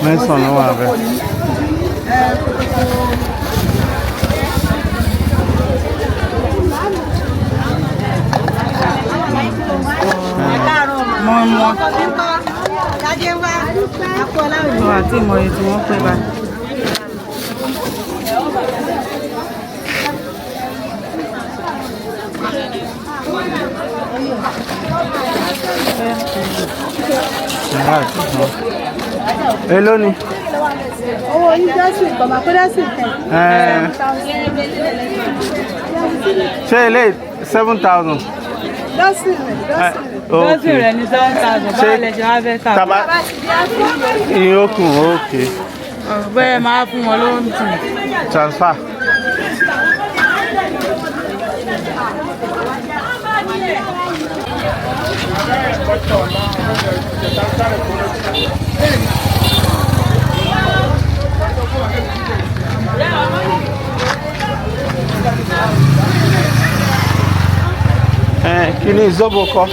Mẹ́sàn-án ló wà bẹ́ẹ̀. Àti ìmọ̀ èyí tí wọ́n pè báyìí. Èló ni? Owó yín dọ́sìn ìgbọ̀mọ̀ pé dọ́sìn tẹ̀. Ṣé ilé 7,000? Dọ́sìn rẹ̀ ní 7,000. Báwo lẹ ṣe wá fẹ́ tà? Ìyókù, okay. Bẹ́ẹ̀ máa fún wọn lóhùn tì. Transfer. Kí ni zobo kọ́?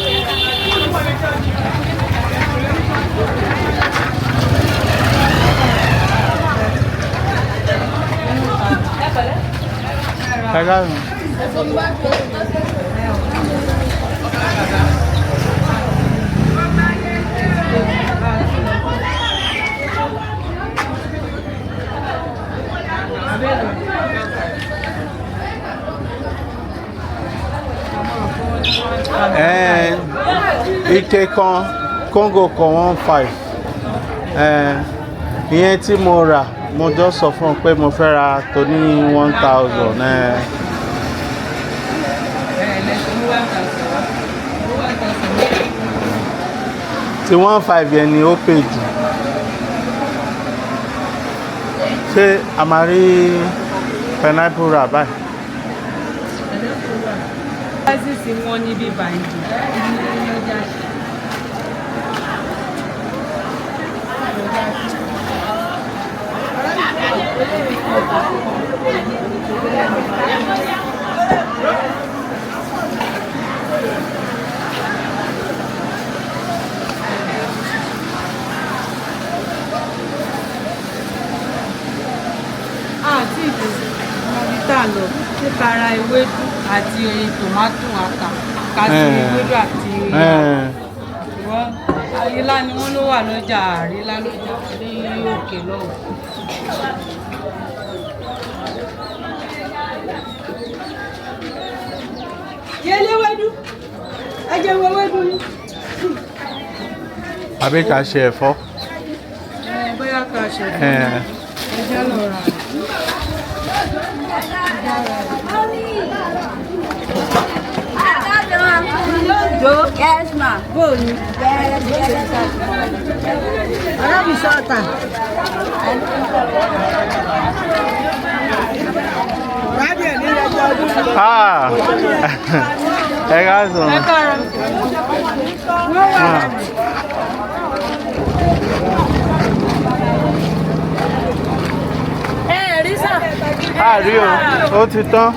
Ike kan Congo kan 1.5. Ìyẹn tí mo rà mo jọ sọ fún pé mo fẹ́ ra tó ní 1,000. Tí 1.5 yẹn ni ó pè jù. Ṣé a máa rí pineapple rà báyìí? Tí wọ́n ní bíbá ìdí. Àti ìdòwò lọ nípa ara ewédú àti tòmátò àtà kásì ewédú àti ìwọ́n àrílá ni wọ́n ló wà lọ́jà àrílá lọ́jà ní òkè lọ́wọ́. Yẹ́lé wédú ẹjẹ wédú ni. Àbí ká ṣe ẹ̀fọ́? Bóyá ká ṣe ẹ̀fọ́. Ẹjẹ́ lọ rà. Yes, ma. Bóòlù. Alábì sọ́ọ̀tà. Ẹ ká sọ. Ẹ káàárọ̀. Rí sà. Rí o, ó ti tán.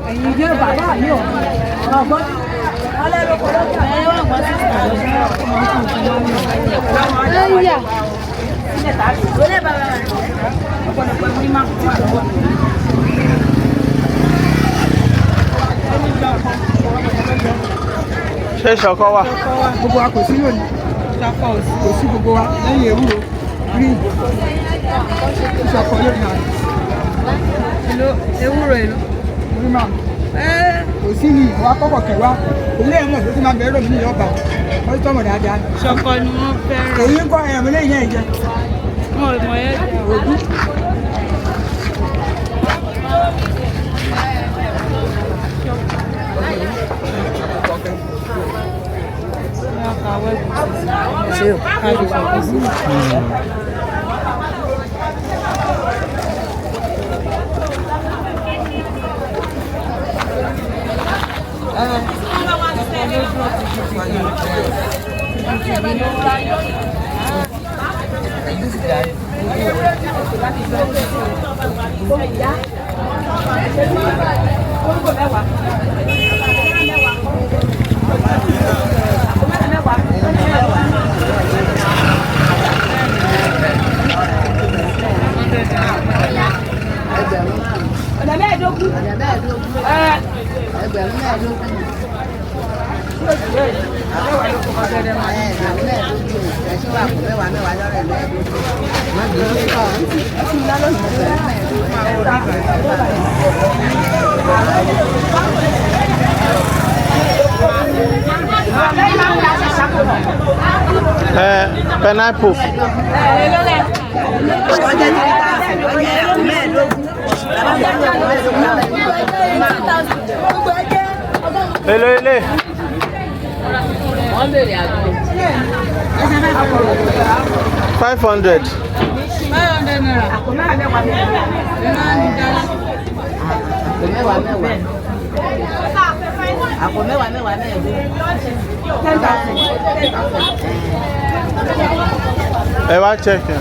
Ẹ̀yin jẹ́ bàbá yìí ò ọgbọ́n ọlẹ́rọ̀kọ̀ lọ́jà ẹ̀wọ̀n wọ́n sì sàlọ́ sí ọkùnrin ẹ̀yà sílẹ̀ tàbí lólè bàbá rẹ̀ ọ̀pọ̀lọpọ̀ ẹ̀mú ní máa kú àlọ́wọ́ Ṣé ṣọkọ wà? Gbogbo wa kò sí lónìí. Ṣọkọ ò sí. Kò sí gbogbo wa lẹ́yìn ewúro green. Ṣọkọ lónìí náà. Ewúro èlò. Green man. Kò sí ní ìwà kọ́kọ̀ kẹwàá. Òun lè mọ̀ tó ti máa bẹ̀rẹ̀ lómi ní ọba. Wọ́n ti tọ́mọ̀ dáadáa. Ṣọkọ ni wọ́n fẹ́ràn. Èyí ń kọ́ ẹ̀mí lẹ́yìn ẹ̀ jẹ. Wọ́n ò mọ̀ yẹn. Ògún. Ṣé o? Káàdì ṣọkọ sí. Pineapple. Hello, hello. 500. 500 naira. Àpò mẹ́wàá Ẹ wá check ẹ.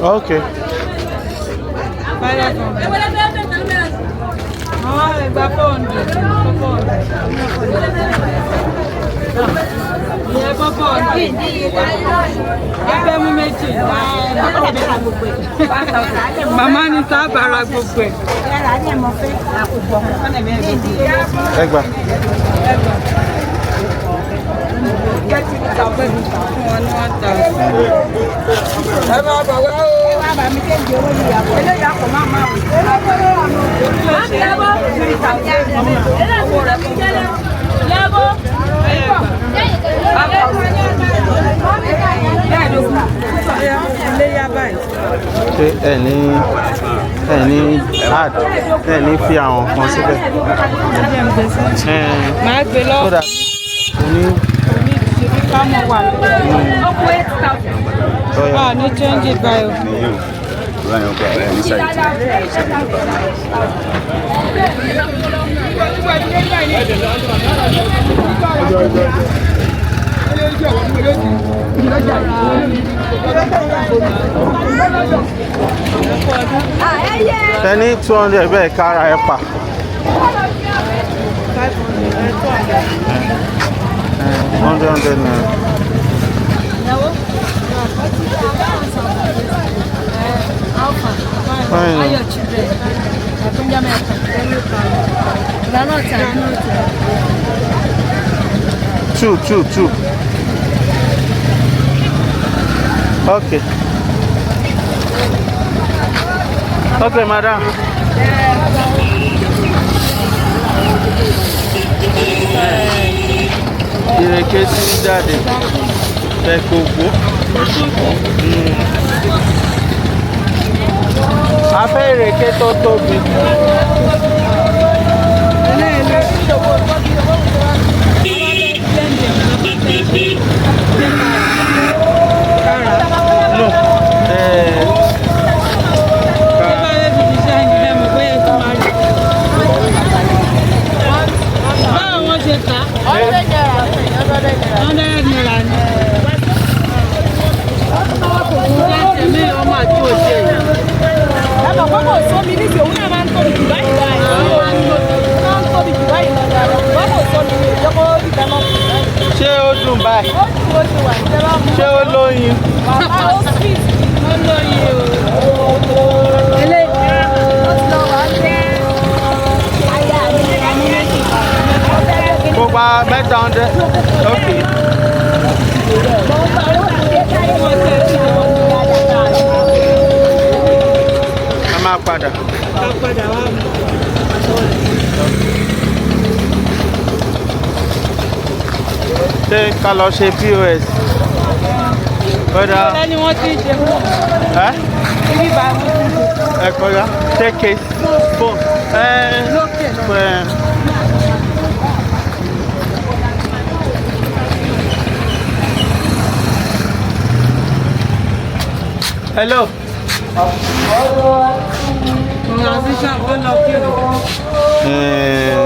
Okay. Gba 400. Ìyẹn bọ́ 400. Ẹgbẹ́ mú méjì. Màmá ní sábàárà gbogbo ẹ̀. Ẹgbà. Ẹ máa bọ̀ wá o. Eléyìí àpò máa máa wò. Ṣé ẹ ní add ẹ ní fi àwọn kan síbẹ̀? Màá gbé lọ. Kódà ní Kámọ̀ wà. Ní change it by. Ẹni 200 bẹ́ẹ̀ kára ẹ pa. 100 naira. Two. Okay. Okay, madam. Ìrèké tí ń jáde fẹ́ gbogbo. A fẹ́ ìrèké tó tóbi. Kó gba mẹ́ta hundred. Okay. A máa padà. Ṣé ká lọ ṣe POS? Kódà. Ẹni wọ́n ti ṣe fún Ẹ́ ibi báyìí. ẹ kódà. Take it. Phone. Lókè Ẹ. Hello. Transition ó lọ kí o.